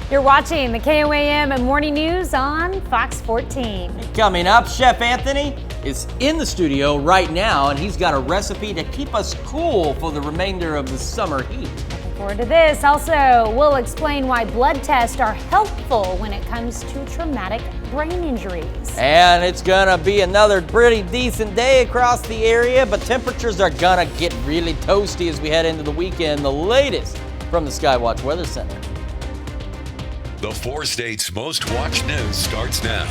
You're watching the KOAM Morning News on Fox 14. Coming up, Chef Anthony is in the studio right now, and he's got a recipe to keep us cool for the remainder of the summer heat. Looking forward to this. Also, we'll explain why blood tests are helpful when it comes to traumatic brain injuries. And it's gonna be another pretty decent day across the area, but temperatures are gonna get really toasty as we head into the weekend. The latest from the Skywatch Weather Center. The 4 states' most watched news starts now.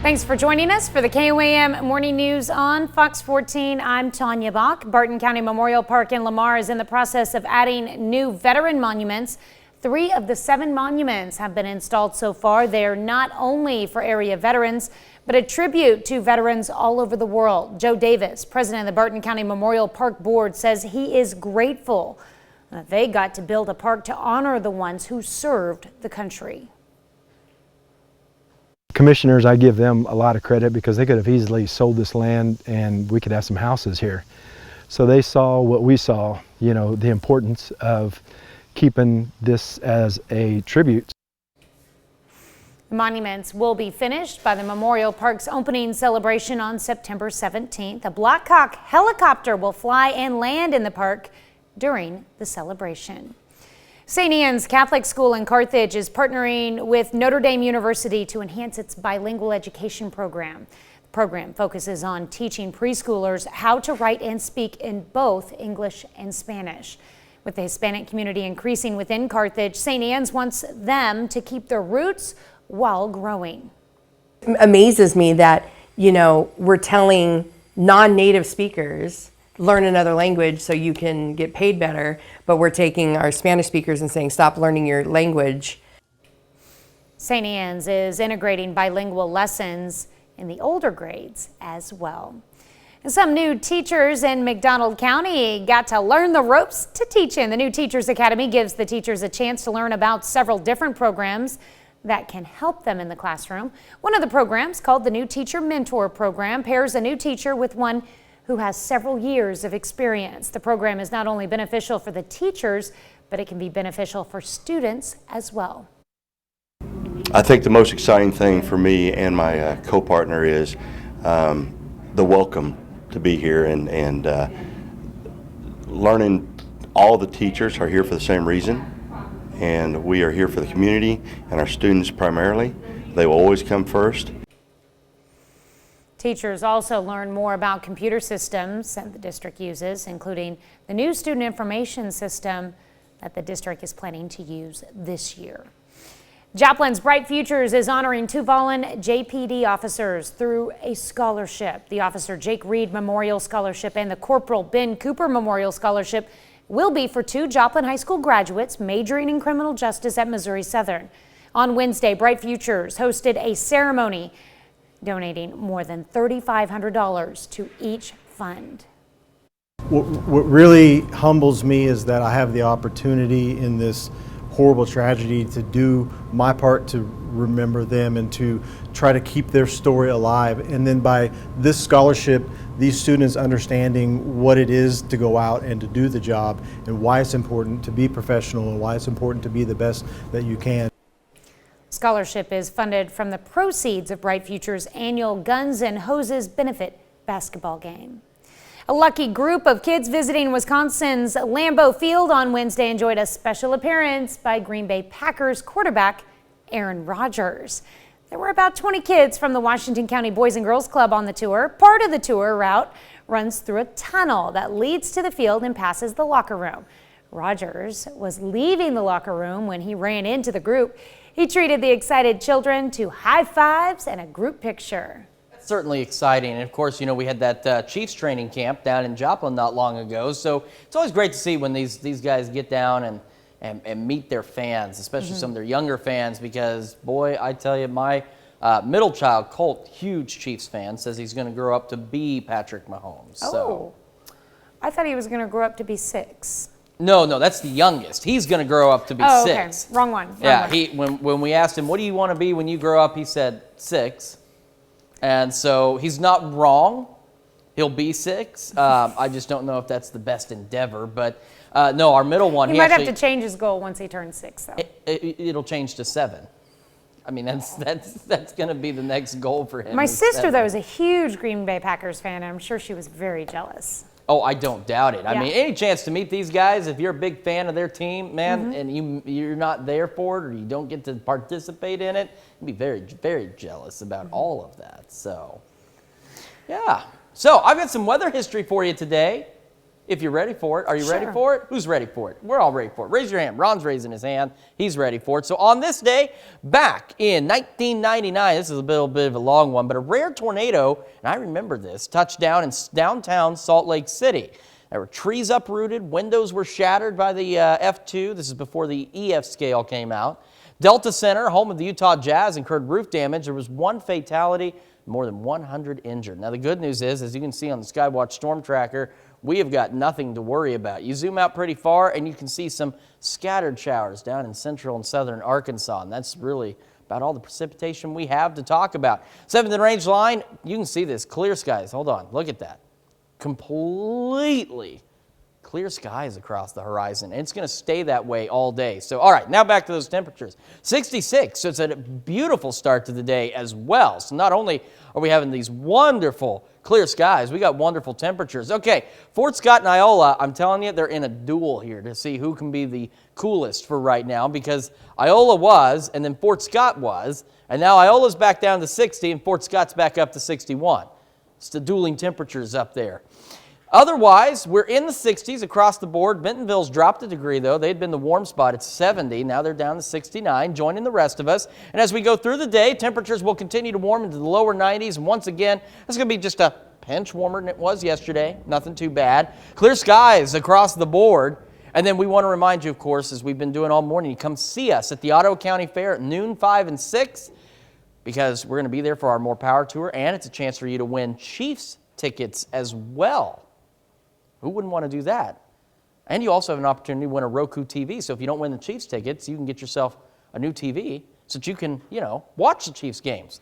Thanks for joining us for the KOAM Morning News on Fox 14. I'm Tanya Bach. Barton County Memorial Park in Lamar is in the process of adding new veteran monuments. 3 of the 7 monuments have been installed so far. They're not only for area veterans, but a tribute to veterans all over the world. Joe Davis, president of the Barton County Memorial Park Board, says he is grateful that they got to build a park to honor the ones who served the country. Commissioners, I give them a lot of credit because they could have easily sold this land and we could have some houses here. So they saw what we saw, you know, the importance of keeping this as a tribute. The monuments will be finished by the Memorial Park's opening celebration on September 17th. A Black Hawk helicopter will fly and land in the park during the celebration. St. Anne's Catholic School in Carthage is partnering with Notre Dame University to enhance its bilingual education program. The program focuses on teaching preschoolers how to write and speak in both English and Spanish. With the Hispanic community increasing within Carthage, St. Anne's wants them to keep their roots while growing. It amazes me that, you know, we're telling non-native speakers learn another language so you can get paid better, but we're taking our Spanish speakers and saying stop learning your language. St. Anne's is integrating bilingual lessons in the older grades as well. And some new teachers in McDonald County got to learn the ropes to teaching. The new Teachers Academy gives the teachers a chance to learn about several different programs that can help them in the classroom. One of the programs, called the New Teacher Mentor Program, pairs a new teacher with one who has several years of experience. The program is not only beneficial for the teachers, but it can be beneficial for students as well. I think the most exciting thing for me and my co-partner is the welcome to be here and learning. All the teachers are here for the same reason, and we are here for the community and our students primarily. They will always come first. Teachers also learn more about computer systems that the district uses, including the new student information system that the district is planning to use this year. Joplin's Bright Futures is honoring 2 fallen JPD officers through a scholarship. The Officer Jake Reed Memorial Scholarship and the Corporal Ben Cooper Memorial Scholarship will be for 2 Joplin High School graduates majoring in criminal justice at Missouri Southern. On Wednesday, Bright Futures hosted a ceremony donating more than $3,500 to each fund. What really humbles me is that I have the opportunity in this horrible tragedy to do my part to remember them and to try to keep their story alive. And then by this scholarship, these students understanding what it is to go out and to do the job and why it's important to be professional and why it's important to be the best that you can. Scholarship is funded from the proceeds of Bright Futures' annual Guns and Hoses benefit basketball game. A lucky group of kids visiting Wisconsin's Lambeau Field on Wednesday enjoyed a special appearance by Green Bay Packers quarterback Aaron Rodgers. There were about 20 kids from the Washington County Boys and Girls Club on the tour. Part of the tour route runs through a tunnel that leads to the field and passes the locker room. Rodgers was leaving the locker room when he ran into the group. He treated the excited children to high fives and a group picture. That's certainly exciting. And of course, you know, we had that Chiefs training camp down in Joplin not long ago. So it's always great to see when these guys get down and meet their fans, especially some of their younger fans, because boy, I tell you, my middle child, Colt, huge Chiefs fan, says he's going to grow up to be Patrick Mahomes. Oh, so. I thought he was going to grow up to be 6. No, that's the youngest. He's going to grow up to be 6. Okay. Wrong one. When we asked him, what do you want to be when you grow up, he said 6. And so he's not wrong. He'll be 6. I just don't know if that's the best endeavor. But No, our middle one. He might have to change his goal once he turns 6, though. It'll change to 7. I mean, that's going to be the next goal for him. My sister, 7. though, is a huge Green Bay Packers fan, and I'm sure she was very jealous. Oh, I don't doubt it. I Yeah. mean, any chance to meet these guys, if you're a big fan of their team, man, and you're not there for it or you don't get to participate in it, you'd be very, very jealous about all of that. So, yeah. So, I've got some weather history for you today. If you're ready for it. Are you ready Sure. for it? Who's ready for it? We're all ready for it. Raise your hand. Ron's raising his hand. He's ready for it. So on this day, back in 1999, this is a little bit of a long one, but a rare tornado, and I remember this, touched down in downtown Salt Lake City. There were trees uprooted, windows were shattered by the F2. This is before the EF scale came out. Delta Center, home of the Utah Jazz, incurred roof damage. There was 1 fatality, more than 100 injured. Now the good news is, as you can see on the Skywatch Storm Tracker, we have got nothing to worry about. You zoom out pretty far and you can see some scattered showers down in central and southern Arkansas, and that's really about all the precipitation we have to talk about. 7th and range line, you can see this, clear skies. Hold on, look at that. Completely clear skies across the horizon, and it's going to stay that way all day. So, all right, now back to those temperatures. 66, so it's a beautiful start to the day as well. So not only are we having these wonderful clear skies, we got wonderful temperatures. Okay, Fort Scott and Iola, I'm telling you, they're in a duel here to see who can be the coolest for right now, because Iola was, and then Fort Scott was, and now Iola's back down to 60, and Fort Scott's back up to 61. It's the dueling temperatures up there. Otherwise, we're in the 60s across the board. Bentonville's dropped a degree, though. They'd been the warm spot at 70. Now they're down to 69, joining the rest of us. And as we go through the day, temperatures will continue to warm into the lower 90s. And once again, it's going to be just a pinch warmer than it was yesterday. Nothing too bad. Clear skies across the board. And then we want to remind you, of course, as we've been doing all morning, you come see us at the Ottawa County Fair at noon, 5, and 6, because we're going to be there for our More Power Tour, and it's a chance for you to win Chiefs tickets as well. Who wouldn't want to do that? And you also have an opportunity to win a Roku TV. So if you don't win the Chiefs tickets, you can get yourself a new TV so that you can, watch the Chiefs games.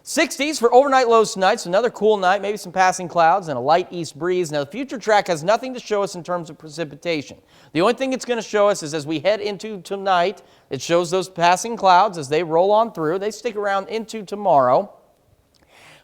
60s for overnight lows tonight. So another cool night, maybe some passing clouds and a light east breeze. Now the future track has nothing to show us in terms of precipitation. The only thing it's going to show us is as we head into tonight, it shows those passing clouds as they roll on through. They stick around into tomorrow.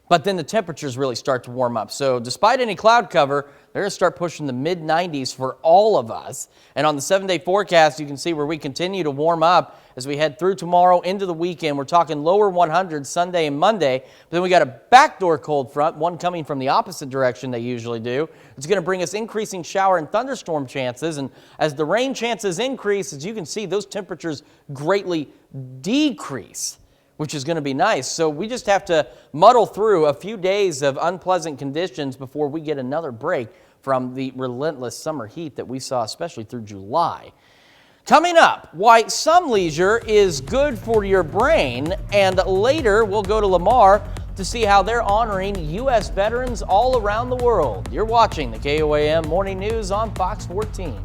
But then the temperatures really start to warm up. So despite any cloud cover, they're going to start pushing the mid-90s for all of us. And on the 7-day forecast, you can see where we continue to warm up as we head through tomorrow into the weekend. We're talking lower 100s Sunday and Monday. But then we got a backdoor cold front, one coming from the opposite direction they usually do. It's going to bring us increasing shower and thunderstorm chances. And as the rain chances increase, as you can see, those temperatures greatly decrease, which is going to be nice. So we just have to muddle through a few days of unpleasant conditions before we get another break from the relentless summer heat that we saw, especially through July. Coming up, why some leisure is good for your brain, and later we'll go to Lamar to see how they're honoring U.S. veterans all around the world. You're watching the KOAM Morning News on Fox 14.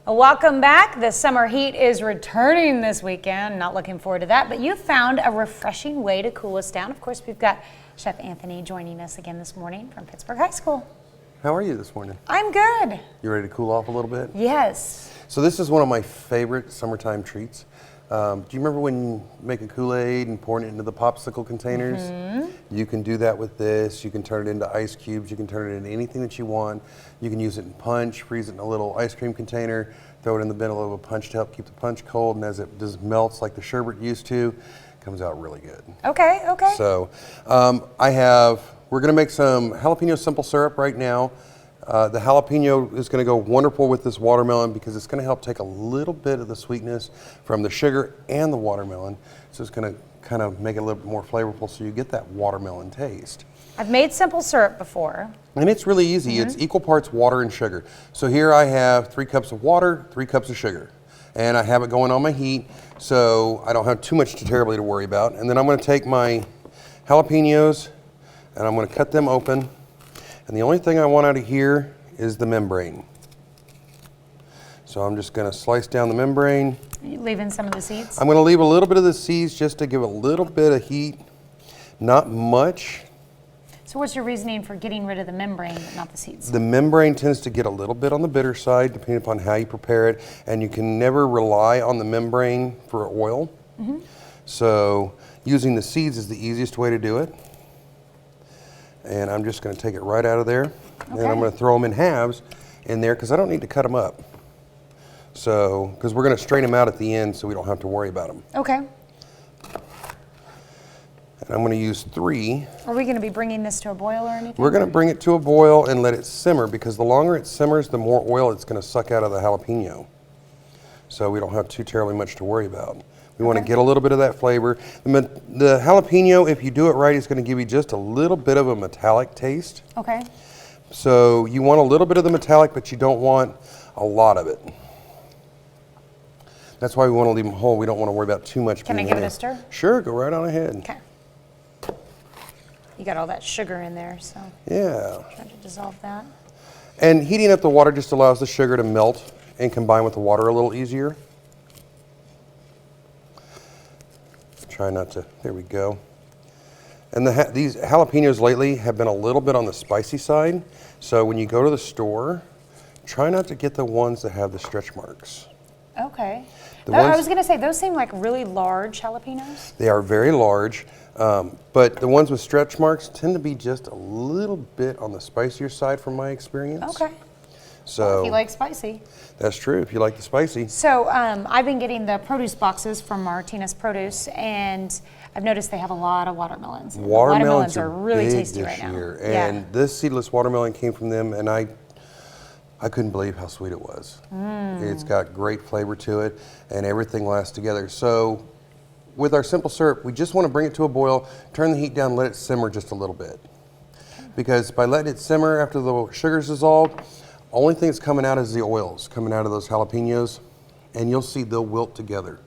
Welcome back. The summer heat is returning this weekend. Not looking forward to that, but you found a refreshing way to cool us down. Of course, we've got Chef Anthony joining us again this morning from Pittsburgh High School. How are you this morning? I'm good. You ready to cool off a little bit? Yes. So this is one of my favorite summertime treats. Do you remember when you make a Kool-Aid and pour it into the popsicle containers? Mm-hmm. You can do that with this. You can turn it into ice cubes. You can turn it into anything that you want. You can use it in punch, freeze it in a little ice cream container, throw it in the middle of a punch to help keep the punch cold, and as it just melts like the sherbet used to, it comes out really good. Okay. So we're gonna make some jalapeno simple syrup right now. The jalapeno is going to go wonderful with this watermelon because it's going to help take a little bit of the sweetness from the sugar and the watermelon. So it's going to kind of make it a little bit more flavorful so you get that watermelon taste. I've made simple syrup before. And it's really easy. It's equal parts water and sugar. So here I have 3 cups of water, 3 cups of sugar. And I have it going on my heat so I don't have too much terribly to worry about. And then I'm going to take my jalapenos and I'm going to cut them open. And the only thing I want out of here is the membrane. So I'm just going to slice down the membrane. Are you leaving some of the seeds? I'm going to leave a little bit of the seeds just to give a little bit of heat, not much. So So what's your reasoning for getting rid of the membrane but not the seeds? The membrane tends to get a little bit on the bitter side depending upon how you prepare it, and you can never rely on the membrane for oil. So using the seeds is the easiest way to do it. And I'm just going to take it right out of there, and I'm going to throw them in halves in there because I don't need to cut them up. So, because we're going to strain them out at the end so we don't have to worry about them. Okay. And I'm going to use 3. Are we going to be bringing this to a boil or anything? We're going to bring it to a boil and let it simmer, because the longer it simmers, the more oil it's going to suck out of the jalapeno. So we don't have too terribly much to worry about. We want to get a little bit of that flavor. The jalapeno, if you do it right, is going to give you just a little bit of a metallic taste. Okay. So you want a little bit of the metallic, but you don't want a lot of it. That's why we want to leave them whole. We don't want to worry about too much. Can I give it a stir? Sure, go right on ahead. Okay. You got all that sugar in there, so Yeah. try to dissolve that. And heating up the water just allows the sugar to melt and combine with the water a little easier. Try not to, there we go. And these jalapenos lately have been a little bit on the spicy side. So when you go to the store, try not to get the ones that have the stretch marks. Okay. The I ones- was going to say, those seem like really large jalapenos. They are very large, but the ones with stretch marks tend to be just a little bit on the spicier side from my experience. Okay. So If you like spicy. that's true, if you like the spicy. So I've been getting the produce boxes from Martinez Produce, and I've noticed they have a lot of watermelons. Watermelons are really big tasty this right now. year, Yeah. and this seedless watermelon came from them, and I couldn't believe how sweet it was. It's got great flavor to it, and everything lasts together. So with our simple syrup, we just want to bring it to a boil, turn the heat down, let it simmer just a little bit. Because by letting it simmer after the sugar's dissolved, only thing that's coming out is the oils coming out of those jalapenos, and you'll see they'll wilt together.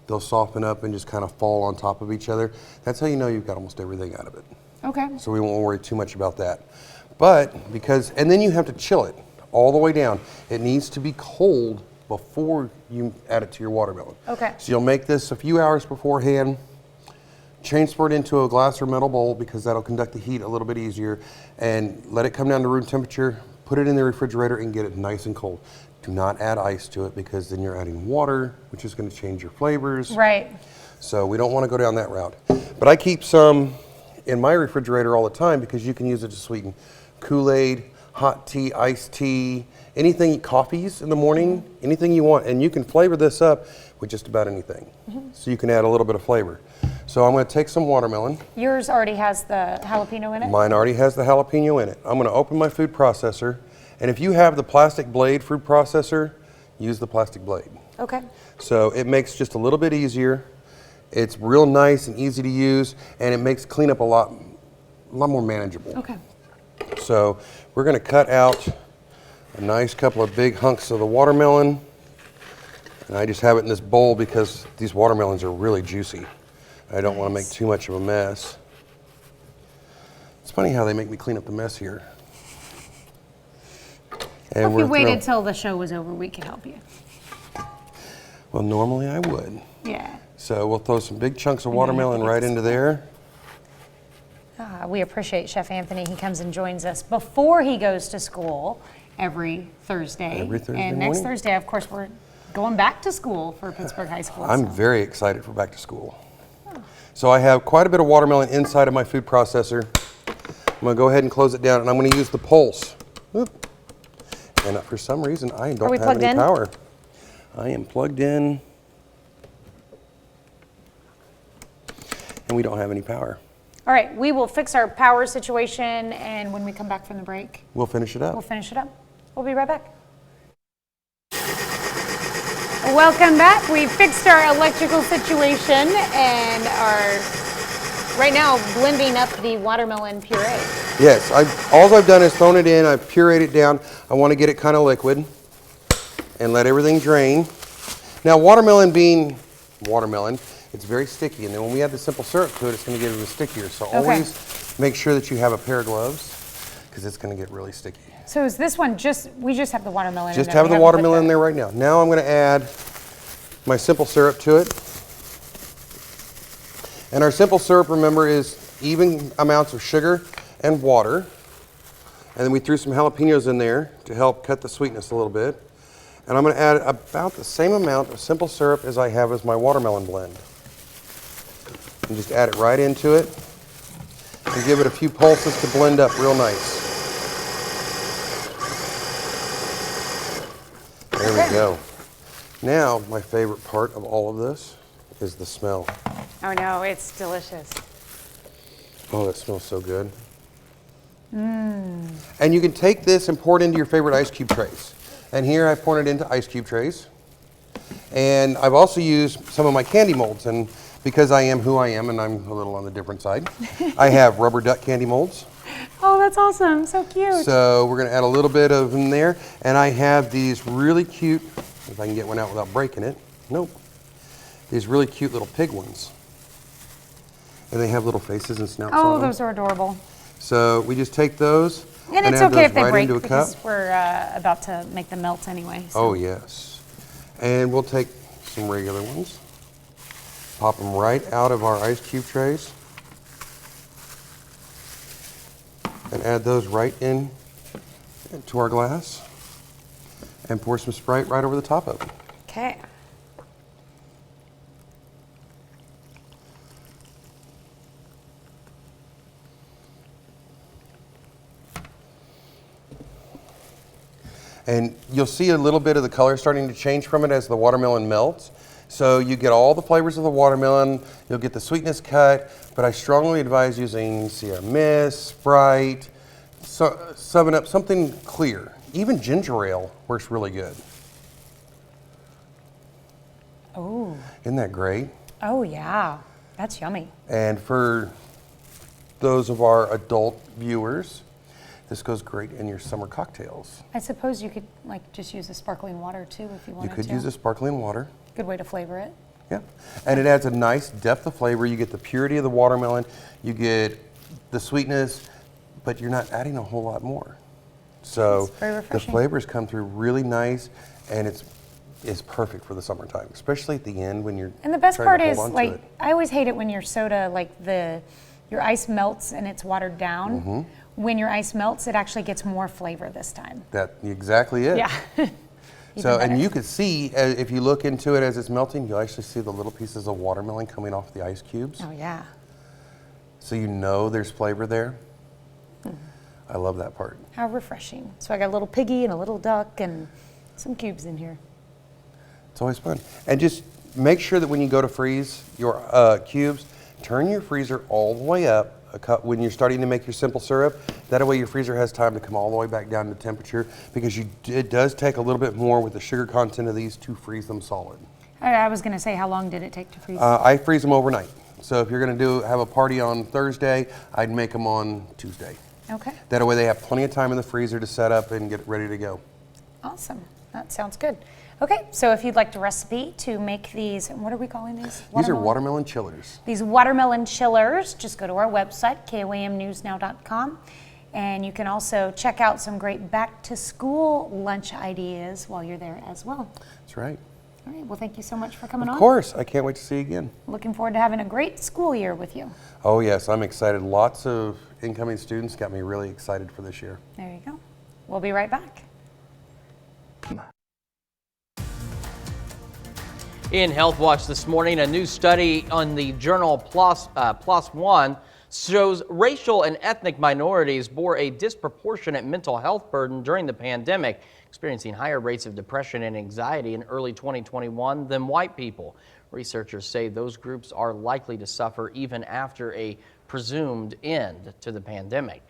They'll soften up and just kind of fall on top of each other. That's how you know you've got almost everything out of it. Okay. So we won't worry too much about that. But and then you have to chill it all the way down. It needs to be cold before you add it to your watermelon. Okay. So you'll make this a few hours beforehand, transport it into a glass or metal bowl because that'll conduct the heat a little bit easier, and let it come down to room temperature, put it in the refrigerator and get it nice and cold. Do not add ice to it because then you're adding water, which is going to change your flavors. Right. So we don't want to go down that route. But I keep some in my refrigerator all the time because you can use it to sweeten Kool-Aid, hot tea, iced tea, anything, coffees in the morning, anything you want. And you can flavor this up with just about anything. So you can add a little bit of flavor. So I'm going to take some watermelon. Yours already has the jalapeno in it? Mine already has the jalapeno in it. I'm going to open my food processor. And if you have the plastic blade food processor, use the plastic blade. Okay. So it makes just a little bit easier. It's real nice and easy to use, and it makes cleanup a lot more manageable. Okay. So we're going to cut out a nice couple of big hunks of the watermelon. And I just have it in this bowl because these watermelons are really juicy. I don't want to make too much of a mess. It's funny how they make me clean up the mess here. And If you waited till the show was over, we could help you. Well, normally I would. Yeah. So we'll throw some big chunks of watermelon right into there. We appreciate Chef Anthony. He comes and joins us before he goes to school every Thursday. Every Thursday And next morning. Thursday, of course, we're going back to school for Pittsburgh High School. I'm so. very excited for back to school. So I have quite a bit of watermelon inside of my food processor. I'm going to go ahead and close it down, and I'm going to use the pulse. Oop. And for some reason, I don't we have plugged any in? power. I am plugged in, and we don't have any power. All right, we will fix our power situation, and when we come back from the break, We'll finish it up. we'll finish it up. We'll be right back. Welcome back. We fixed our electrical situation and are right now blending up the watermelon puree. Yes, all I've done is thrown it in, I've pureed it down. I want to get it kind of liquid and let everything drain. Now watermelon being watermelon, it's very sticky, and then when we add the simple syrup to it, it's going to get even stickier. So always make sure that you have a pair of gloves because it's going to get really sticky. So is this one we just have the watermelon Just in there? have the watermelon in there right now. Now I'm going to add my simple syrup to it. And our simple syrup, remember, is even amounts of sugar and water. And then we threw some jalapenos in there to help cut the sweetness a little bit. And I'm going to add about the same amount of simple syrup as I have as my watermelon blend. And just add it right into it and give it a few pulses to blend up real nice. There we go. Now, my favorite part of all of this is the smell. Oh no, it's delicious. Oh, that smells so good. And you can take this and pour it into your favorite ice cube trays. And here I poured it into ice cube trays. And I've also used some of my candy molds. And because I am who I am, and I'm a little on the different side, I have rubber duck candy molds. Oh, that's awesome. So cute. So we're going to add a little bit of them there. And I have these really cute, if I can get one out without breaking it. Nope. These really cute little pig ones. And they have little faces and snouts on them. Oh, those are adorable. So we just take those And it's add okay those if they right break into a because cup. we're about to make them melt anyway. So. Oh yes. And we'll take some regular ones, pop them right out of our ice cube trays, and add those right into our glass, and pour some Sprite right over the top of it. Okay. And you'll see a little bit of the color starting to change from it as the watermelon melts. So you get all the flavors of the watermelon, you'll get the sweetness cut, but I strongly advise using Sierra Mist, Sprite, 7-Up, something clear. Even ginger ale works really good. Oh. Isn't that great? Oh yeah, that's yummy. And for those of our adult viewers, this goes great in your summer cocktails. I suppose you could like just use the sparkling water too if you wanted You could to. use the sparkling water. Good way to flavor it. Yeah, and it adds a nice depth of flavor. You get the purity of the watermelon, you get the sweetness, but you're not adding a whole lot more. So It's very the refreshing. flavors come through really nice, and it's perfect for the summertime, especially at the end when you're And the best trying part to is hold on to like it. I always hate it when your soda your ice melts and it's watered down. Mm-hmm. When your ice melts, it actually gets more flavor this time. That exactly it. Yeah. So, Even and better. you can see, if you look into it as it's melting, you'll actually see the little pieces of watermelon coming off the ice cubes. Oh yeah. So you know there's flavor there. I love that part. How refreshing. So I got a little piggy and a little duck and some cubes in here. It's always fun. And just make sure that when you go to freeze your cubes, turn your freezer all the way up when you're starting to make your simple syrup. That way your freezer has time to come all the way back down to temperature, because it does take a little bit more with the sugar content of these to freeze them solid. I was going to say, how long did it take to freeze? I freeze them overnight. So if you're going to have a party on Thursday, I'd make them on Tuesday. Okay. That way they have plenty of time in the freezer to set up and get ready to go. Awesome. That sounds good. Okay, so if you'd like the recipe to make these, what are we calling these? These are watermelon chillers. These watermelon chillers, just go to our website, KOAMnewsnow.com, and you can also check out some great back-to-school lunch ideas while you're there as well. That's right. All right, well, thank you so much for coming on. Of course. I can't wait to see you again. Looking forward to having a great school year with you. Oh, yes. I'm excited. Lots of incoming students got me really excited for this year. There you go. We'll be right back. In Health Watch this morning, a new study on the journal PLOS One shows racial and ethnic minorities bore a disproportionate mental health burden during the pandemic, experiencing higher rates of depression and anxiety in early 2021 than white people. Researchers say those groups are likely to suffer even after a presumed end to the pandemic.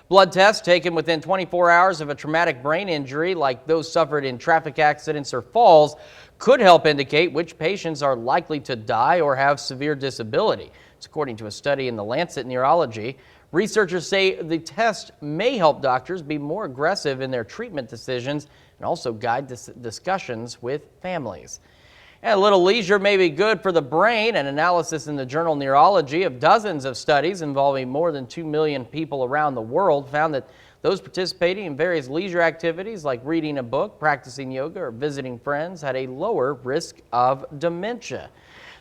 Blood tests taken within 24 hours of a traumatic brain injury, like those suffered in traffic accidents or falls, could help indicate which patients are likely to die or have severe disability. It's according to a study in the Lancet Neurology. Researchers say the test may help doctors be more aggressive in their treatment decisions and also guide discussions with families. And a little leisure may be good for the brain. An analysis in the journal Neurology of dozens of studies involving more than 2 million people around the world found that those participating in various leisure activities like reading a book, practicing yoga, or visiting friends had a lower risk of dementia.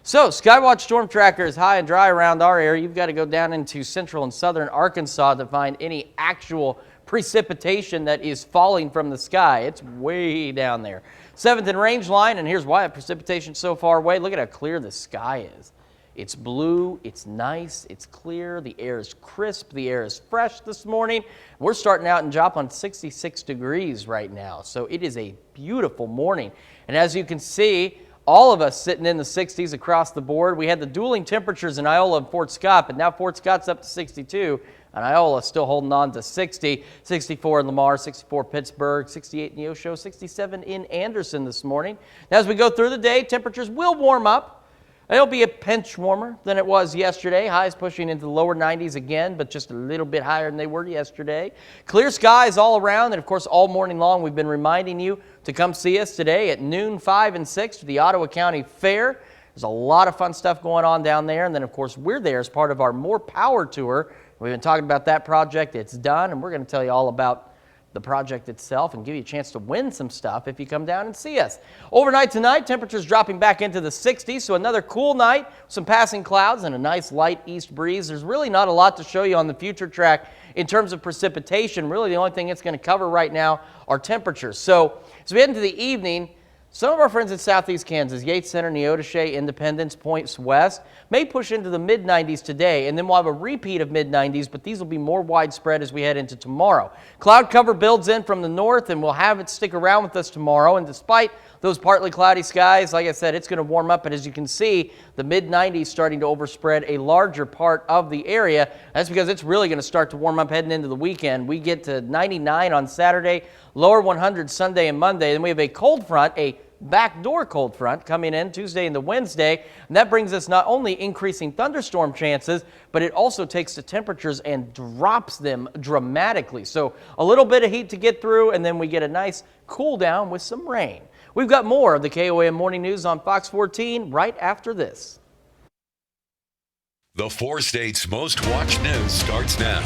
So, Skywatch Storm Tracker is high and dry around our area. You've got to go down into central and southern Arkansas to find any actual precipitation that is falling from the sky. It's way down there. 7th and range line, and here's why precipitation so far away. Look at how clear the sky is. It's blue, it's nice, it's clear, the air is crisp, the air is fresh this morning. We're starting out in Joplin 66 degrees right now, so it is a beautiful morning. And as you can see, all of us sitting in the 60s across the board. We had the dueling temperatures in Iola and Fort Scott, but now Fort Scott's up to 62, and Iola still holding on to 60. 64 in Lamar, 64 Pittsburgh, 68 in Neosho, 67 in Anderson this morning. Now, as we go through the day, temperatures will warm up. It'll be a pinch warmer than it was yesterday. Highs pushing into the lower 90s again, but just a little bit higher than they were yesterday. Clear skies all around, and of course all morning long we've been reminding you to come see us today at noon, 5 and 6 to the Ottawa County Fair. There's a lot of fun stuff going on down there, and then of course we're there as part of our More Power Tour. We've been talking about that project. It's done, and we're going to tell you all about the project itself and give you a chance to win some stuff if you come down and see us. Overnight tonight, temperatures dropping back into the 60s, so another cool night, some passing clouds and a nice light east breeze. There's really not a lot to show you on the future track in terms of precipitation. Really, the only thing it's going to cover right now are temperatures. So as we head into the evening, some of our friends in southeast Kansas, Yates Center, Neodesha, Independence, Points West, may push into the mid-90s today, and then we'll have a repeat of mid-90s, but these will be more widespread as we head into tomorrow. Cloud cover builds in from the north, and we'll have it stick around with us tomorrow, and despite those partly cloudy skies, like I said, it's going to warm up, and as you can see, the mid-90s starting to overspread a larger part of the area. That's because it's really going to start to warm up heading into the weekend. We get to 99 on Saturday, lower 100 Sunday and Monday, then we have a cold front, a backdoor cold front coming in Tuesday into Wednesday, and that brings us not only increasing thunderstorm chances, but it also takes the temperatures and drops them dramatically. So a little bit of heat to get through, and then we get a nice cool down with some rain. We've got more of the KOAM Morning News on Fox 14 right after this. The 4 states' most watched news starts now.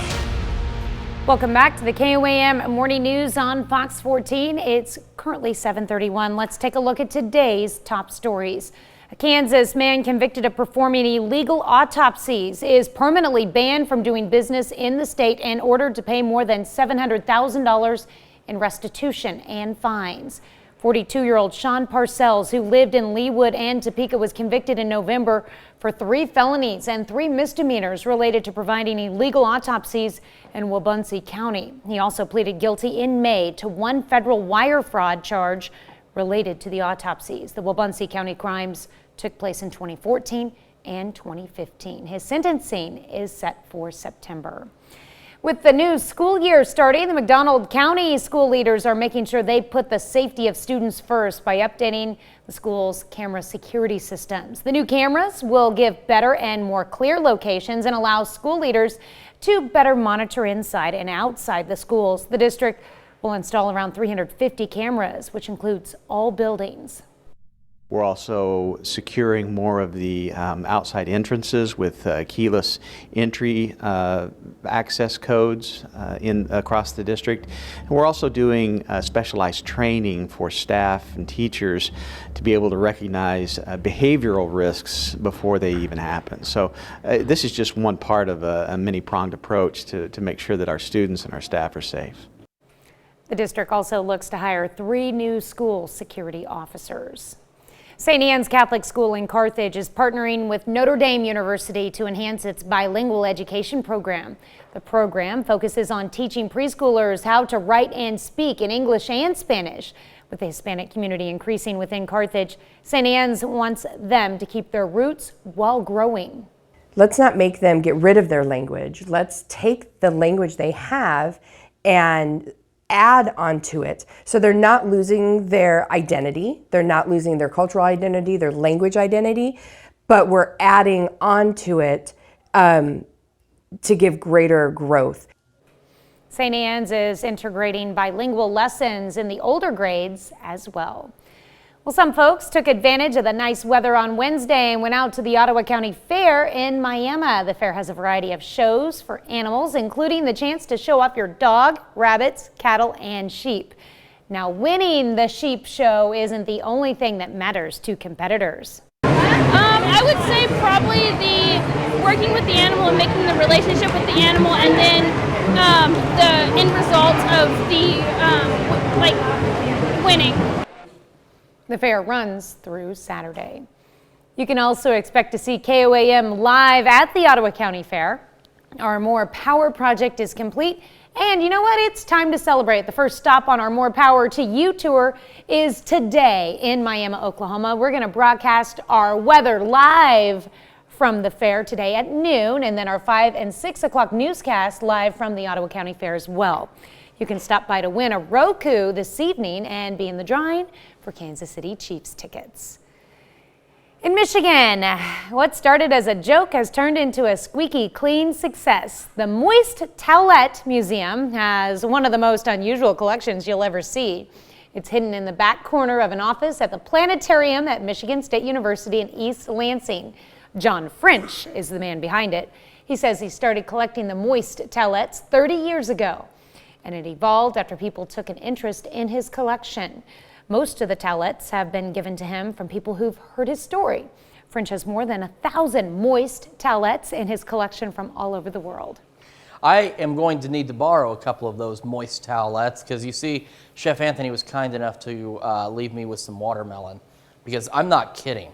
Welcome back to the KOAM Morning News on Fox 14. It's currently 7:31. Let's take a look at today's top stories. A Kansas man convicted of performing illegal autopsies is permanently banned from doing business in the state and ordered to pay more than $700,000 in restitution and fines. 42-year-old Sean Parcells, who lived in Leawood and Topeka, was convicted in November for 3 felonies and 3 misdemeanors related to providing illegal autopsies in Wabaunsee County. He also pleaded guilty in May to 1 federal wire fraud charge related to the autopsies. The Wabaunsee County crimes took place in 2014 and 2015. His sentencing is set for September. With the new school year starting, the McDonald County school leaders are making sure they put the safety of students first by updating the school's camera security systems. The new cameras will give better and more clear locations and allow school leaders to better monitor inside and outside the schools. The district will install around 350 cameras, which includes all buildings. We're also securing more of the outside entrances with keyless entry access codes across the district. And we're also doing specialized training for staff and teachers to be able to recognize behavioral risks before they even happen. So this is just one part of a many-pronged approach to make sure that our students and our staff are safe. The district also looks to hire 3 new school security officers. St. Anne's Catholic School in Carthage is partnering with Notre Dame University to enhance its bilingual education program. The program focuses on teaching preschoolers how to write and speak in English and Spanish. With the Hispanic community increasing within Carthage, St. Anne's wants them to keep their roots while growing. Let's not make them get rid of their language. Let's take the language they have and add onto it. So they're not losing their identity, they're not losing their cultural identity, their language identity, but we're adding onto it to give greater growth. St. Anne's is integrating bilingual lessons in the older grades as well. Well, some folks took advantage of the nice weather on Wednesday and went out to the Ottawa County Fair in Miami. The fair has a variety of shows for animals, including the chance to show off your dog, rabbits, cattle, and sheep. Now, winning the sheep show isn't the only thing that matters to competitors. I I would say probably the working with the animal and making the relationship with the animal, and then the end result of the winning. The fair runs through Saturday. You can also expect to see KOAM live at the Ottawa County Fair. Our More Power project is complete, and you know what? It's time to celebrate. The first stop on our More Power to You tour is today in Miami, Oklahoma. We're going to broadcast our weather live from the fair today at noon, and then our 5 and 6 o'clock newscast live from the Ottawa County Fair as well. You can stop by to win a Roku this evening and be in the drawing for Kansas City Chiefs tickets. In Michigan, what started as a joke has turned into a squeaky clean success. The Moist Towelette Museum has one of the most unusual collections you'll ever see. It's hidden in the back corner of an office at the planetarium at Michigan State University in East Lansing. John French is the man behind it. He says he started collecting the Moist Towelettes 30 years ago, and it evolved after people took an interest in his collection. Most of the towelettes have been given to him from people who've heard his story. French has more than 1,000 moist towelettes in his collection from all over the world. I am going to need to borrow a couple of those moist towelettes because you see, Chef Anthony was kind enough to leave me with some watermelon, because I'm not kidding.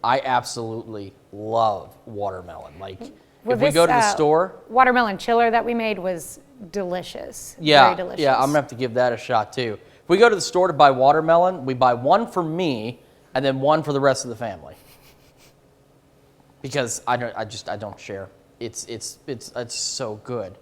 I absolutely love watermelon. Like, if we go to the store. Watermelon chiller that we made was delicious. Yeah, very delicious. yeah, I'm gonna have to give that a shot too. If we go to the store to buy watermelon, we buy one for me and then one for the rest of the family. Because I don't share. It's so good.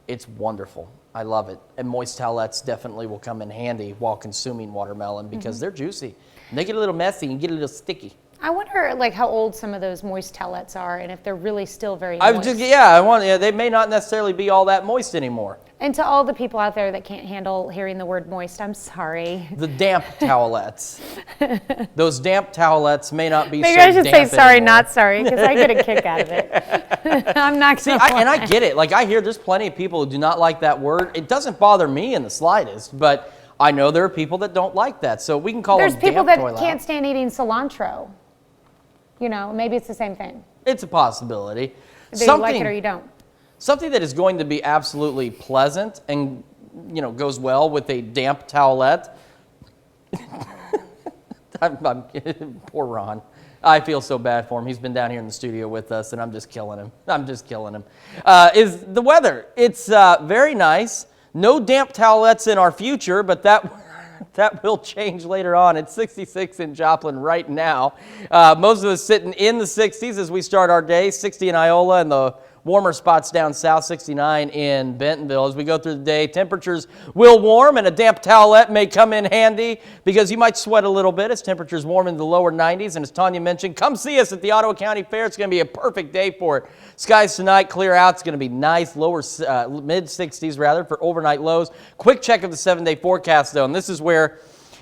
It's wonderful. I love it. And moist towelettes definitely will come in handy while consuming watermelon because they're juicy. And they get a little messy and get a little sticky. I wonder, like, how old some of those moist towelettes are, and if they're really still very moist. They may not necessarily be all that moist anymore. And to all the people out there that can't handle hearing the word moist, I'm sorry. The damp towelettes. Those damp towelettes may not be Maybe so I should damp say sorry, anymore. not sorry, because I get a kick out of it. I'm not going to and I get it. Like, I hear there's plenty of people who do not like that word. It doesn't bother me in the slightest, but I know there are people that don't like that. So we can call them damp There's people that toilet. can't stand eating cilantro. You know, maybe it's the same thing. It's a possibility. Either you like it or you don't. Something that is going to be absolutely pleasant and, you know, goes well with a damp towelette. Poor Ron. I feel so bad for him. He's been down here in the studio with us, and I'm just killing him. Is the weather. It's very nice. No damp towelettes in our future, but that will change later on. It's 66 in Joplin right now. Most of us sitting in the 60s as we start our day. 60 in Iola, and the warmer spots down south, 69 in Bentonville. As we go through the day, temperatures will warm, and a damp towelette may come in handy because you might sweat a little bit as temperatures warm in the lower 90s. And as Tanya mentioned, come see us at the Ottawa County Fair. It's going to be a perfect day for it. Skies tonight clear out. It's going to be nice, lower mid-60s rather for overnight lows. Quick check of the 7-day forecast, though, and this is where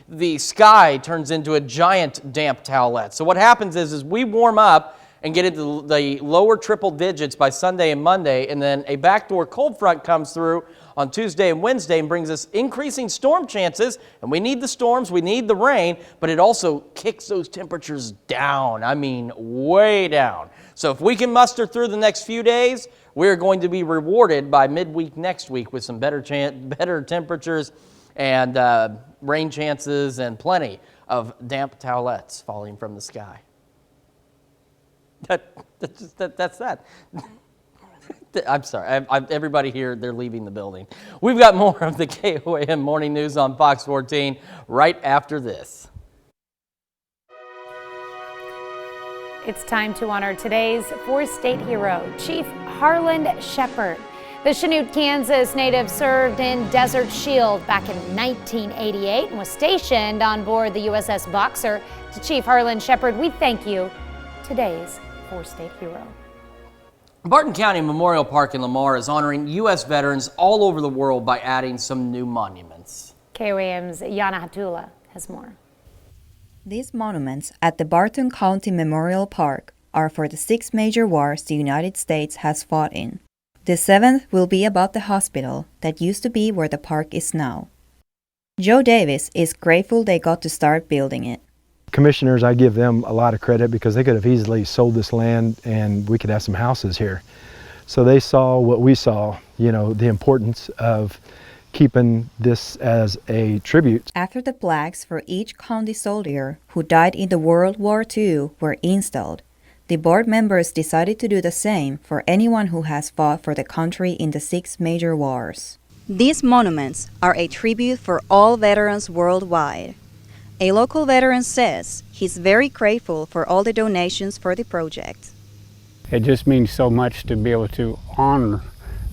the sky turns into a giant damp towelette. So what happens is we warm up and get into the lower triple digits by Sunday and Monday, and then a backdoor cold front comes through on Tuesday and Wednesday and brings us increasing storm chances, and we need the storms, we need the rain, but it also kicks those temperatures down, I mean way down. So if we can muster through the next few days, we're going to be rewarded by midweek next week with some better temperatures and rain chances and plenty of damp towelettes falling from the sky. That's that. I'm sorry. Everybody here, they're leaving the building. We've got more of the KOAM Morning News on Fox 14 right after this. It's time to honor today's four-state hero, Chief Harlan Shepard. The Chanute, Kansas native served in Desert Shield back in 1988 and was stationed on board the USS Boxer. To Chief Harlan Shepard, we thank you, today's four-state hero. Barton County Memorial Park in Lamar is honoring U.S. veterans all over the world by adding some new monuments. KOAM's Yana Hatula has more. These monuments at the Barton County Memorial Park are for the 6 major wars the United States has fought in. The 7th will be about the hospital that used to be where the park is now. Joe Davis is grateful they got to start building it. commissioners, I give them a lot of credit because they could have easily sold this land and we could have some houses here. So they saw what we saw, you know, the importance of keeping this as a tribute. After the plaques for each county soldier who died in the World War II were installed, the board members decided to do the same for anyone who has fought for the country in the 6 major wars. These monuments are a tribute for all veterans worldwide. A local veteran says he's very grateful for all the donations for the project. It just means so much to be able to honor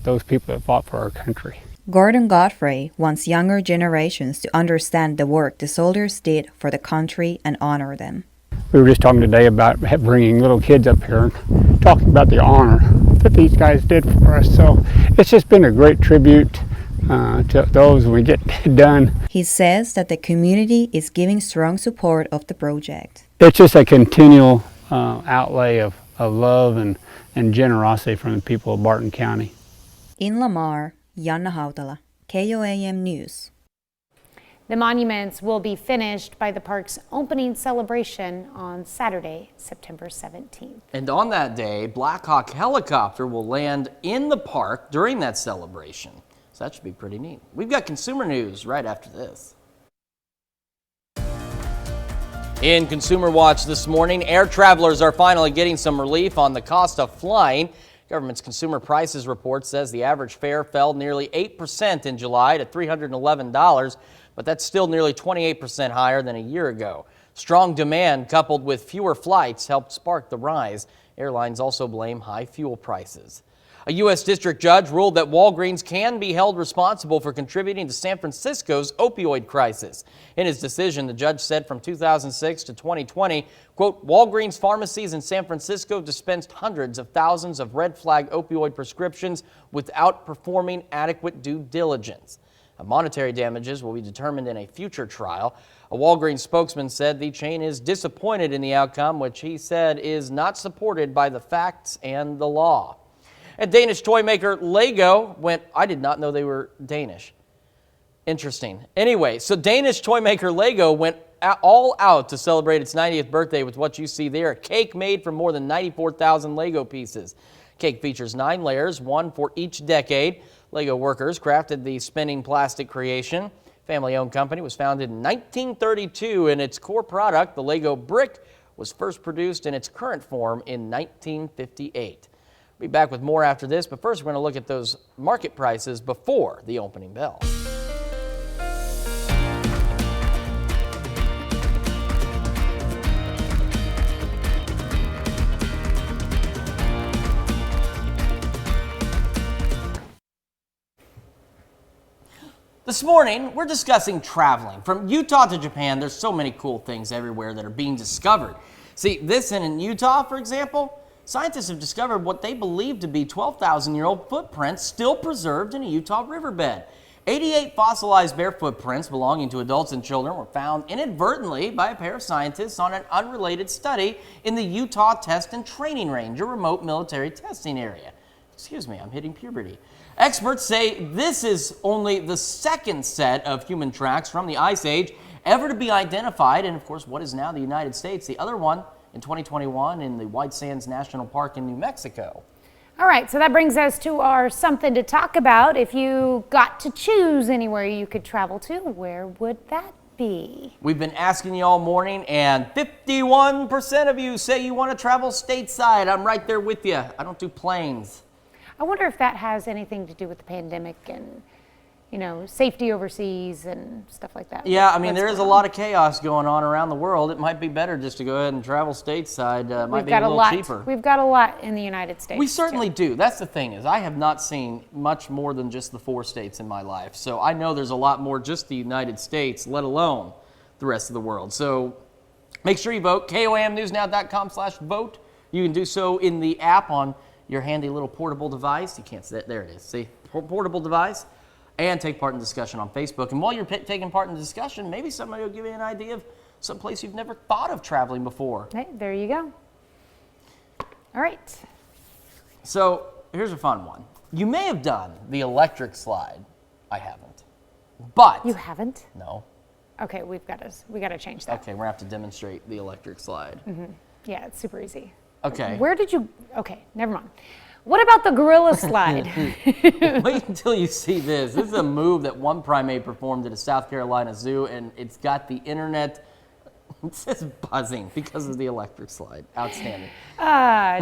those people that fought for our country. Gordon Godfrey wants younger generations to understand the work the soldiers did for the country and honor them. We were just talking today about bringing little kids up here and talking about the honor that these guys did for us. So it's just been a great tribute to those when we get done. He says that the community is giving strong support of the project. It's just a continual outlay of love and generosity from the people of Barton County. In Lamar, Janna Hautala, KOAM News. The monuments will be finished by the park's opening celebration on Saturday, September 17th. And on that day, Black Hawk helicopter will land in the park during that celebration. So that should be pretty neat. We've got consumer news right after this. In Consumer Watch this morning, air travelers are finally getting some relief on the cost of flying. Government's Consumer Prices Report says the average fare fell nearly 8% in July to $311, but that's still nearly 28% higher than a year ago. Strong demand coupled with fewer flights helped spark the rise. Airlines also blame high fuel prices. A U.S. district judge ruled that Walgreens can be held responsible for contributing to San Francisco's opioid crisis. In his decision, the judge said from 2006 to 2020, quote, Walgreens pharmacies in San Francisco dispensed hundreds of thousands of red flag opioid prescriptions without performing adequate due diligence. Monetary damages will be determined in a future trial. A Walgreens spokesman said the chain is disappointed in the outcome, which he said is not supported by the facts and the law. And Danish toy maker Lego went, I did not know they were Danish. Interesting. Anyway, so Danish toy maker Lego went all out to celebrate its 90th birthday with what you see there, a cake made from more than 94,000 Lego pieces. Cake features 9 layers, one for each decade. Lego workers crafted the spinning plastic creation. Family-owned company was founded in 1932, and its core product, the Lego brick, was first produced in its current form in 1958. We'll be back with more after this, but first we're going to look at those market prices before the opening bell. This morning, we're discussing traveling. From Utah to Japan, there's so many cool things everywhere that are being discovered. See, this in Utah, for example, scientists have discovered what they believe to be 12,000-year-old footprints still preserved in a Utah riverbed. 88 fossilized bear footprints belonging to adults and children were found inadvertently by a pair of scientists on an unrelated study in the Utah Test and Training Range, a remote military testing area. Excuse me, I'm hitting puberty. Experts say this is only the second set of human tracks from the Ice Age ever to be identified in, of course, what is now the United States. The other one in 2021 in the White Sands National Park in New Mexico. All right, so that brings us to our something to talk about. If you got to choose anywhere you could travel to, where would that be? We've been asking you all morning, and 51% of you say you want to travel stateside. I'm right there with you. I don't do planes. I wonder if that has anything to do with the pandemic and, you know, safety overseas and stuff like that. Yeah, I mean, there is a lot of chaos going on around the world. It might be better just to go ahead and travel stateside. It might be a little cheaper. We've got a lot in the United States. We certainly do. That's the thing, is I have not seen much more than just the 4 states in my life. So I know there's a lot more just the United States, let alone the rest of the world. So make sure you vote. KOAMnewsnow.com/vote. You can do so in the app on your handy little portable device. You can't see it. There it is. See? Portable device. And take part in discussion on Facebook. And while you're taking part in the discussion, maybe somebody will give you an idea of some place you've never thought of traveling before. Hey, there you go. All right. So here's a fun one. You may have done the electric slide. I haven't. But you haven't? No. Okay, we got to change that. Okay, we're gonna have to demonstrate the electric slide. Yeah, it's super easy. Okay. Where did you? Okay, never mind. What about the gorilla slide? Wait until you see this. This is a move that one primate performed at a South Carolina zoo, and it's got the internet. It's just buzzing because of the electric slide. Outstanding.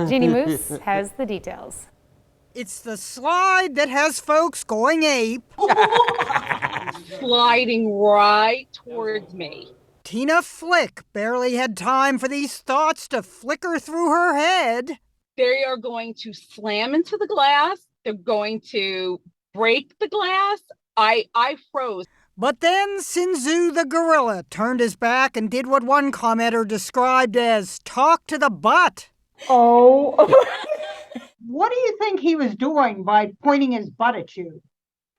Jeannie Moose has the details. It's the slide that has folks going ape. Sliding right towards me. Tina Flick barely had time for these thoughts to flicker through her head. They are going to slam into the glass. They're going to break the glass. I froze. But then Sinzu the gorilla turned his back and did what one commenter described as talk to the butt. Oh. What do you think he was doing by pointing his butt at you?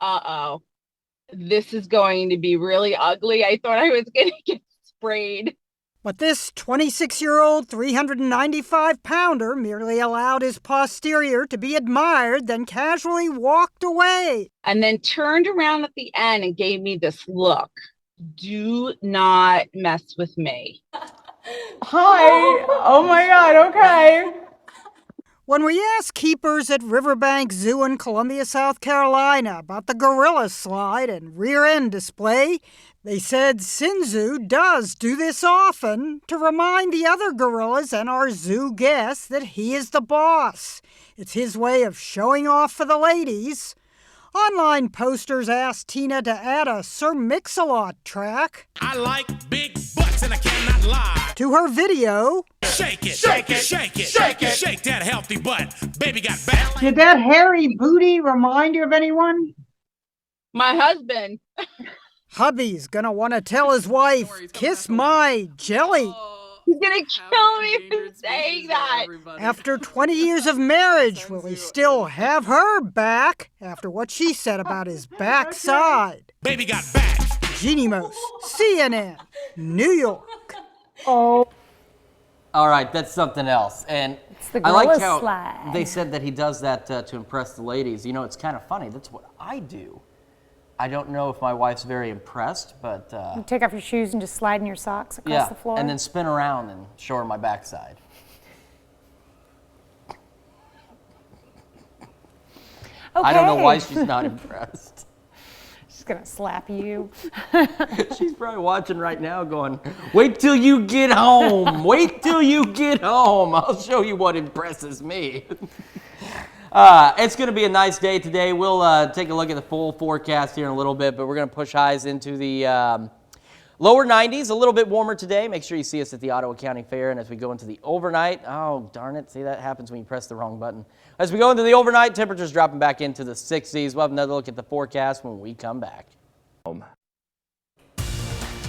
Uh-oh. This is going to be really ugly. I thought I was going to get sprayed. But this 26-year-old 395-pounder merely allowed his posterior to be admired, then casually walked away. And then turned around at the end and gave me this look. Do not mess with me. Hi. Oh my God, okay. When we asked keepers at Riverbank Zoo in Columbia, South Carolina about the gorilla slide and rear end display, they said Sinzu does do this often to remind the other gorillas and our zoo guests that he is the boss. It's his way of showing off for the ladies. Online posters asked Tina to add a Sir Mix-a-Lot track. I like big butts and I cannot lie. To her video. Shake it, shake it, shake it, shake it, shake that healthy butt. Baby got back. Did that hairy booty remind you of anyone? My husband. Hubby's gonna want to tell his wife, kiss my jelly. He's gonna kill me for saying that. After 20 years of marriage, will he still have her back after what she said about his backside? Baby got back. Jeannie Moose, CNN, New York. Oh. All right, that's something else. And It's the I like gorilla how slide. they said that he does that to impress the ladies. You know, it's kind of funny. That's what I do. I don't know if my wife's very impressed, but... You take off your shoes and just slide in your socks across the floor? And then spin around and show her my backside. Okay. I don't know why she's not impressed. She's gonna slap you. She's probably watching right now going, wait till you get home. Wait till you get home. I'll show you what impresses me. It's going to be a nice day today. We'll take a look at the full forecast here in a little bit, but we're going to push highs into the lower 90s, a little bit warmer today. Make sure you see us at the Ottawa County Fair, and as we go into the overnight, oh, darn it, see, that happens when you press the wrong button. As we go into the overnight, temperatures dropping back into the 60s. We'll have another look at the forecast when we come back.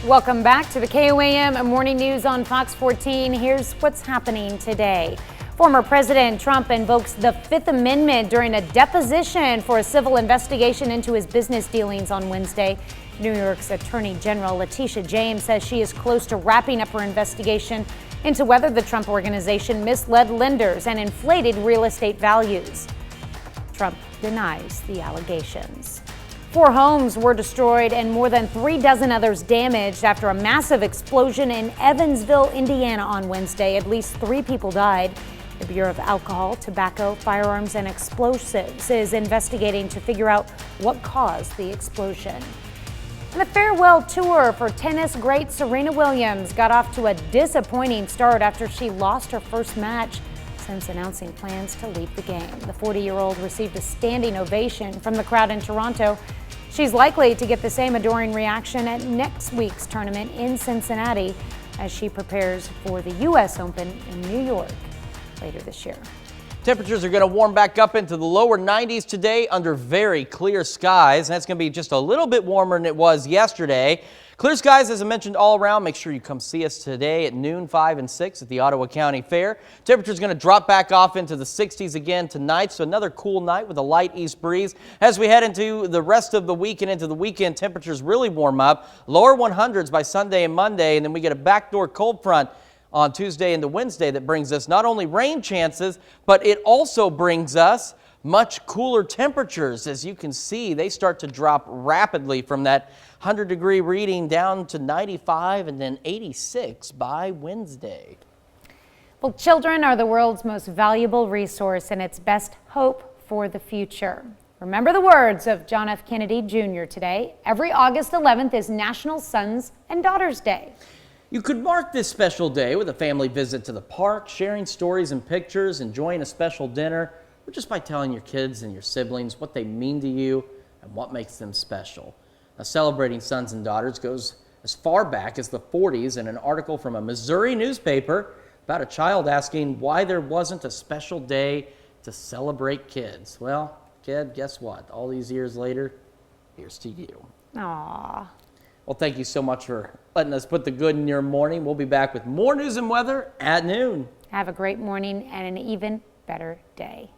Welcome back to the KOAM Morning News on Fox 14. Here's what's happening today. Former President Trump invokes the Fifth Amendment during a deposition for a civil investigation into his business dealings on Wednesday. New York's Attorney General Letitia James says she is close to wrapping up her investigation into whether the Trump organization misled lenders and inflated real estate values. Trump denies the allegations. 4 homes were destroyed and more than 36 others damaged after a massive explosion in Evansville, Indiana on Wednesday. At least 3 people died. The Bureau of Alcohol, Tobacco, Firearms, and Explosives is investigating to figure out what caused the explosion. And the farewell tour for tennis great Serena Williams got off to a disappointing start after she lost her first match since announcing plans to leave the game. The 40-year-old received a standing ovation from the crowd in Toronto. She's likely to get the same adoring reaction at next week's tournament in Cincinnati as she prepares for the U.S. Open in New York later this year. Temperatures are going to warm back up into the lower 90s today under very clear skies. And that's going to be just a little bit warmer than it was yesterday. Clear skies, as I mentioned, all around. Make sure you come see us today at noon, 5 and 6 at the Ottawa County Fair. Temperature's going to drop back off into the 60s again tonight, so another cool night with a light east breeze. As we head into the rest of the week and into the weekend, temperatures really warm up. Lower 100s by Sunday and Monday, and then we get a backdoor cold front on Tuesday into Wednesday that brings us not only rain chances, but it also brings us much cooler temperatures. As you can see, they start to drop rapidly from that 100-degree reading down to 95 and then 86 by Wednesday. Well, children are the world's most valuable resource and its best hope for the future. Remember the words of John F. Kennedy Jr. today. Every August 11th is National Sons and Daughters Day. You could mark this special day with a family visit to the park, sharing stories and pictures, enjoying a special dinner, or just by telling your kids and your siblings what they mean to you and what makes them special. Now, celebrating sons and daughters goes as far back as the 40s in an article from a Missouri newspaper about a child asking why there wasn't a special day to celebrate kids. Well, kid, guess what? All these years later, here's to you. Aww. Well, thank you so much for letting us put the good in your morning. We'll be back with more news and weather at noon. Have a great morning and an even better day.